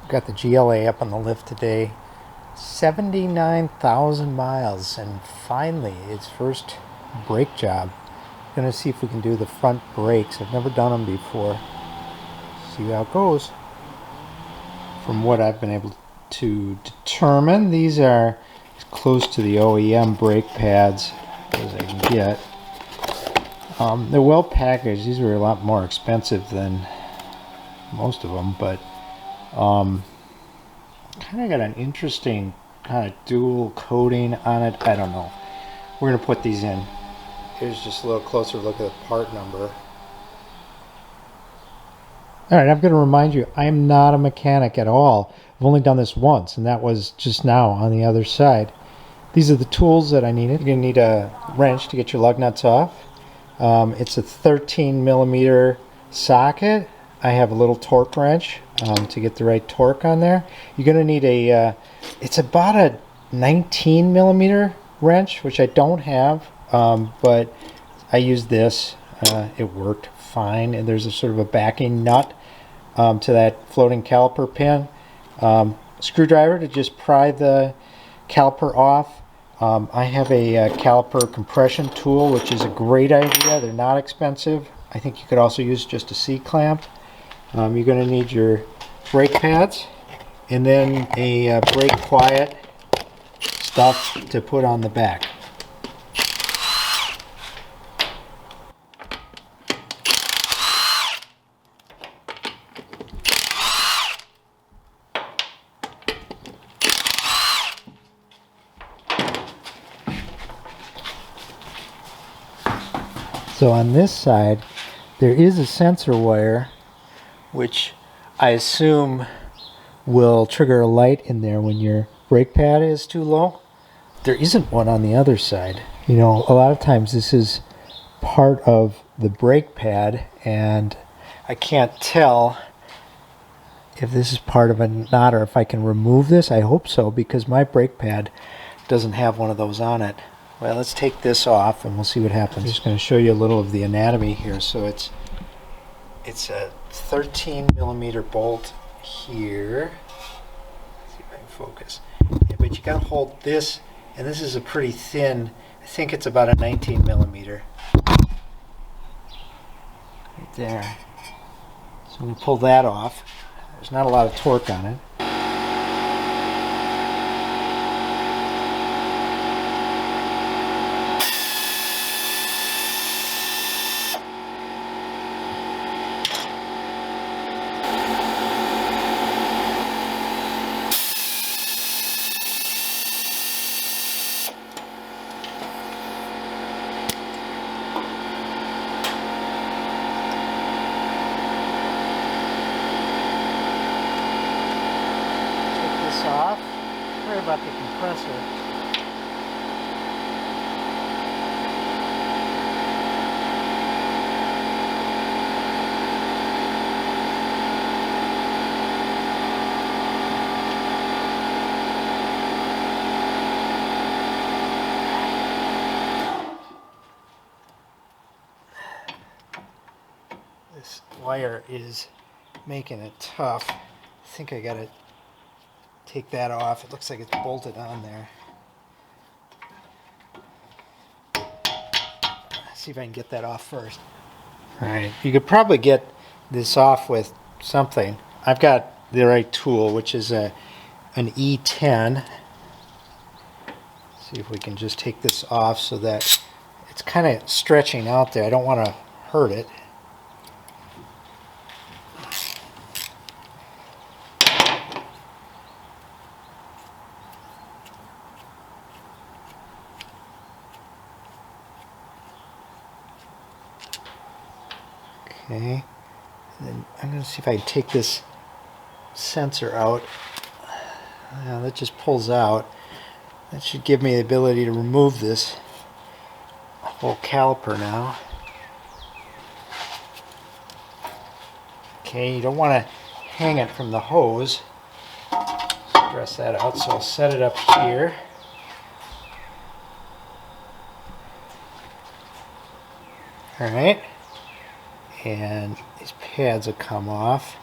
Got the GLA up on the lift today. 79,000 miles, and finally its first brake job. Gonna see if we can do the front brakes. I've never done them before. See how it goes. From what I've been able to determine, these are as close to the OEM brake pads as I can get. They're well packaged. These are a lot more expensive than most of them, but kind of got an interesting kind of dual coating on it. I don't know. We're going to put these in. Here's just a little closer look at the part number. Alright, I'm going to remind you, I am not a mechanic at all. I've only done this once, and that was just now on the other side. These are the tools that I needed. You're going to need a wrench to get your lug nuts off. It's a 13 millimeter socket. I have a little torque wrench to get the right torque on there. You're going to need it's about a 19 millimeter wrench, which I don't have, but I used this. It worked fine, and there's a sort of a backing nut to that floating caliper pin. Screwdriver to just pry the caliper off. I have a caliper compression tool, which is a great idea. They're not expensive. I think you could also use just a C-clamp. You're going to need your brake pads, and then a brake quiet stuff to put on the back. So on this side, there is a sensor wire, which I assume will trigger a light in there when your brake pad is too low. There isn't one on the other side. You know, a lot of times this is part of the brake pad, and I can't tell if this is part of it or not, or if I can remove this. I hope so, because my brake pad doesn't have one of those on it. Well, let's take this off and we'll see what happens. I'm just going to show you a little of the anatomy here. So it's a 13 millimeter bolt here. Let's see if I can focus. Yeah, but you got to hold this, and this is a pretty thin. I think it's about a 19 millimeter. Right there. So I'm going to pull that off. There's not a lot of torque on it. Off. Worry about the compressor. This wire is making it tough. I think I got to take that off. It looks like it's bolted on there. Let's see if I can get that off first. Alright, you could probably get this off with something. I've got the right tool, which is an E10. See if we can just take this off so that it's kind of stretching out there. I don't want to hurt it. Okay, and then I'm going to see if I can take this sensor out. Now that just pulls out. That should give me the ability to remove this whole caliper now. Okay, you don't want to hang it from the hose. Press that out, so I'll set it up here. Alright. And these pads will come off.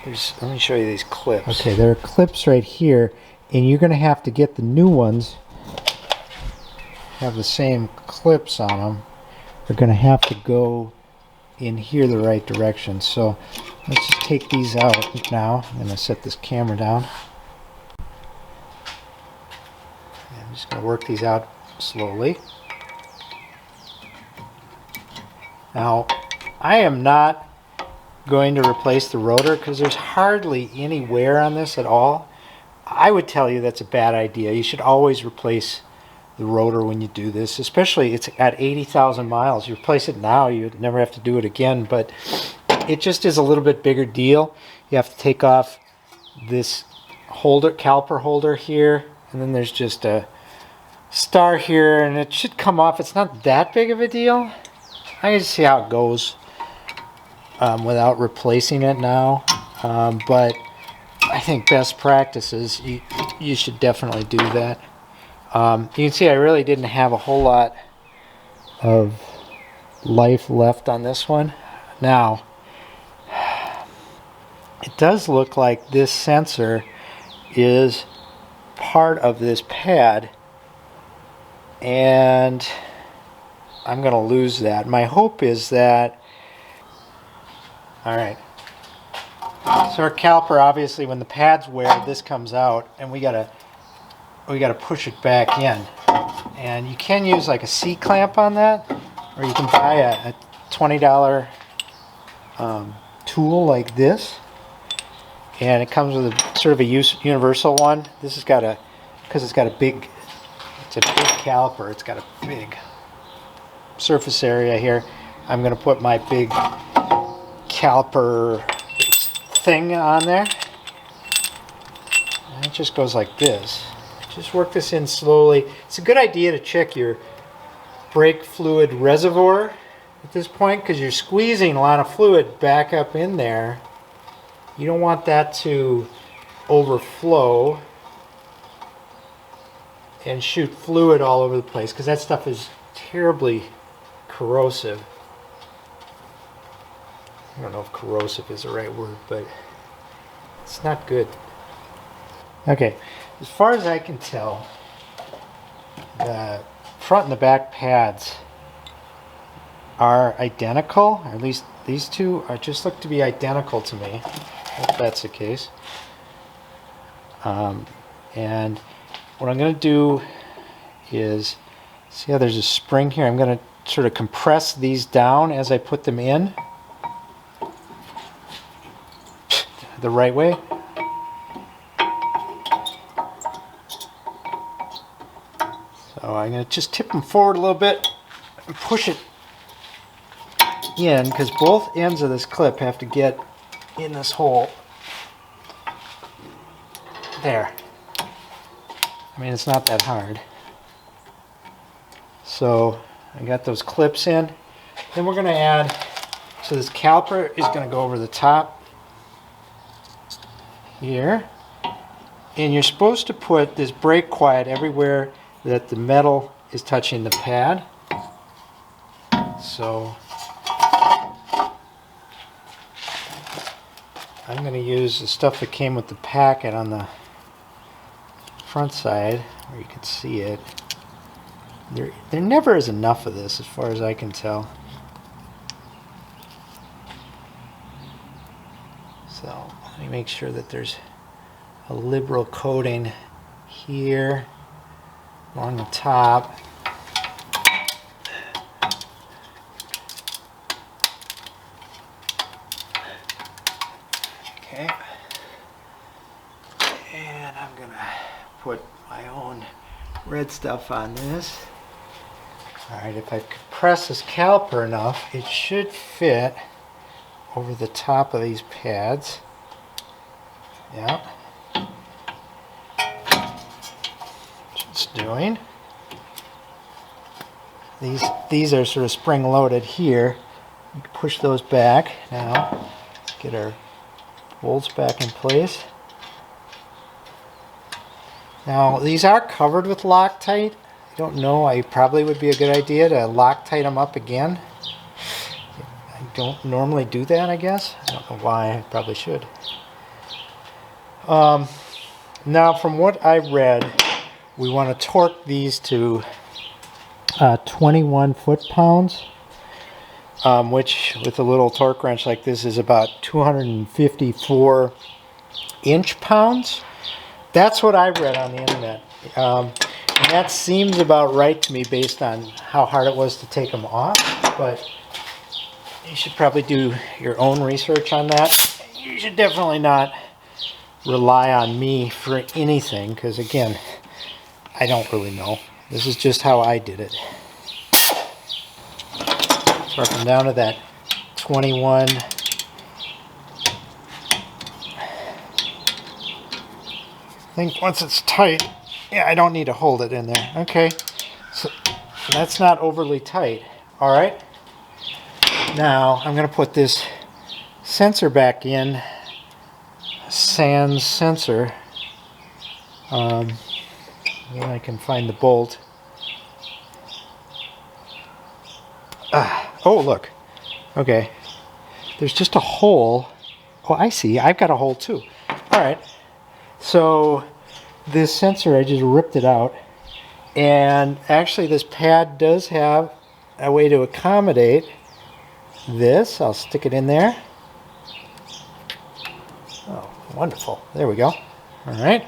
let me show you these clips. Okay, there are clips right here, and you're going to have to get the new ones, have the same clips on them. They're going to have to go in here the right direction. So let's just take these out now. I'm going to set this camera down. I'm just going to work these out slowly. Now, I am not going to replace the rotor because there's hardly any wear on this at all. I would tell you that's a bad idea. You should always replace the rotor when you do this, especially it's at 80,000 miles. You replace it now, you'd never have to do it again, but it just is a little bit bigger deal. You have to take off this holder, caliper holder here, and then there's just a star here, and it should come off. It's not that big of a deal. I can just see how it goes without replacing it now, but I think best practice is you should definitely do that. You can see I really didn't have a whole lot of life left on this one. Now, it does look like this sensor is part of this pad, and I'm going to lose that. My hope is that, alright, so our caliper, obviously when the pads wear, this comes out, and we gotta push it back in. And you can use like a C-clamp on that, or you can buy a $20 tool like this, and it comes with a sort of a universal one. This has got because it's got a big caliper, it's got a big surface area here. I'm going to put my big caliper thing on there, and it just goes like this. Just work this in slowly. It's a good idea to check your brake fluid reservoir at this point, because you're squeezing a lot of fluid back up in there. You don't want that to overflow and shoot fluid all over the place, because that stuff is terribly corrosive. I don't know if corrosive is the right word, but it's not good. Okay, as far as I can tell, the front and the back pads are identical, or at least these two just look to be identical to me, if that's the case. And what I'm going to do is, see how there's a spring here? I'm going to sort of compress these down as I put them in the right way. So I'm going to just tip them forward a little bit and push it in, because both ends of this clip have to get in this hole. There. I mean, it's not that hard. So I got those clips in. Then we're going to add, so this caliper is going to go over the top here. And you're supposed to put this brake quiet everywhere that the metal is touching the pad. So I'm going to use the stuff that came with the packet on the front side, where you can see it. There never is enough of this, as far as I can tell. So let me make sure that there's a liberal coating here along the top. Okay. And I'm gonna put my own red stuff on this. Alright, if I compress this caliper enough, it should fit over the top of these pads. Yeah. It's doing. These are sort of spring loaded here. You can push those back now. Get our bolts back in place. Now these are covered with Loctite. I don't know, I probably would be a good idea to Loctite them up again. I don't normally do that, I guess. I don't know why, I probably should. Now, from what I read, we want to torque these to 21 foot-pounds, which with a little torque wrench like this is about 254 inch-pounds. That's what I read on the internet. And that seems about right to me based on how hard it was to take them off, but you should probably do your own research on that. You should definitely not rely on me for anything, because again, I don't really know. This is just how I did it. So I'm down to that 21. I think once it's tight, yeah, I don't need to hold it in there. Okay, so that's not overly tight. All right. Now I'm going to put this sensor back in, sans sensor. Then I can find the bolt. Oh, look. Okay. There's just a hole. Oh, I see. I've got a hole too. All right. So this sensor, I just ripped it out. And actually this pad does have a way to accommodate this. I'll stick it in there. Oh, wonderful. There we go. All right.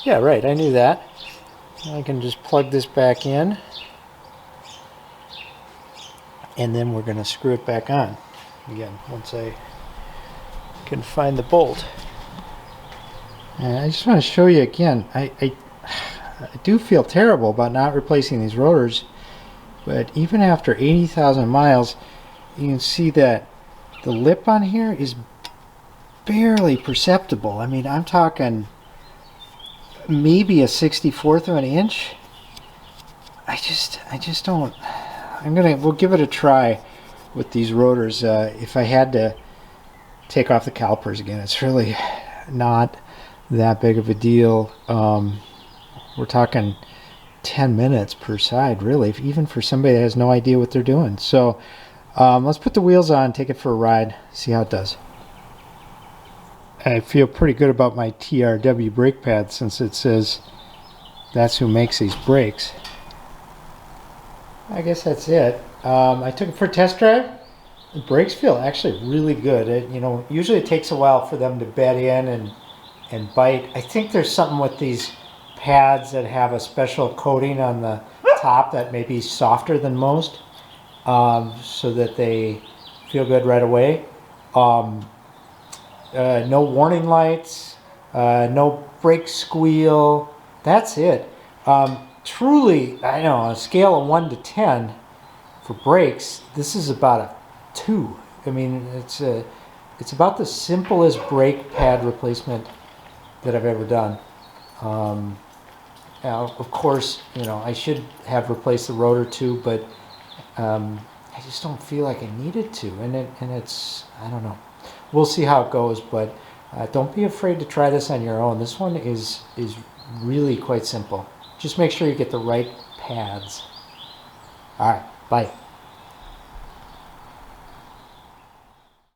Yeah, right. I knew that. I can just plug this back in. And then we're going to screw it back on. Again, once I can find the bolt. And I just want to show you again. I do feel terrible about not replacing these rotors. But even after 80,000 miles, you can see that the lip on here is barely perceptible. I mean, I'm talking maybe a 64th of an inch. I just don't. We'll give it a try with these rotors. If I had to take off the calipers again, it's really not that big of a deal. We're talking 10 minutes per side, really, even for somebody that has no idea what they're doing. So let's put the wheels on, take it for a ride, see how it does. I feel pretty good about my TRW brake pad since it says that's who makes these brakes. I guess that's it. I took it for a test drive. The brakes feel actually really good. Usually it takes a while for them to bed in and bite. I think there's something with these pads that have a special coating on the top that may be softer than most, so that they feel good right away. No warning lights, no brake squeal. That's it. Truly, I know, on a scale of 1 to 10 for brakes, this is about a 2. I mean, it's about the simplest brake pad replacement that I've ever done. Now, of course, I should have replaced the rotor too, but I just don't feel like I needed to, and it's, I don't know. We'll see how it goes, but don't be afraid to try this on your own. This one is really quite simple. Just make sure you get the right pads. All right, bye.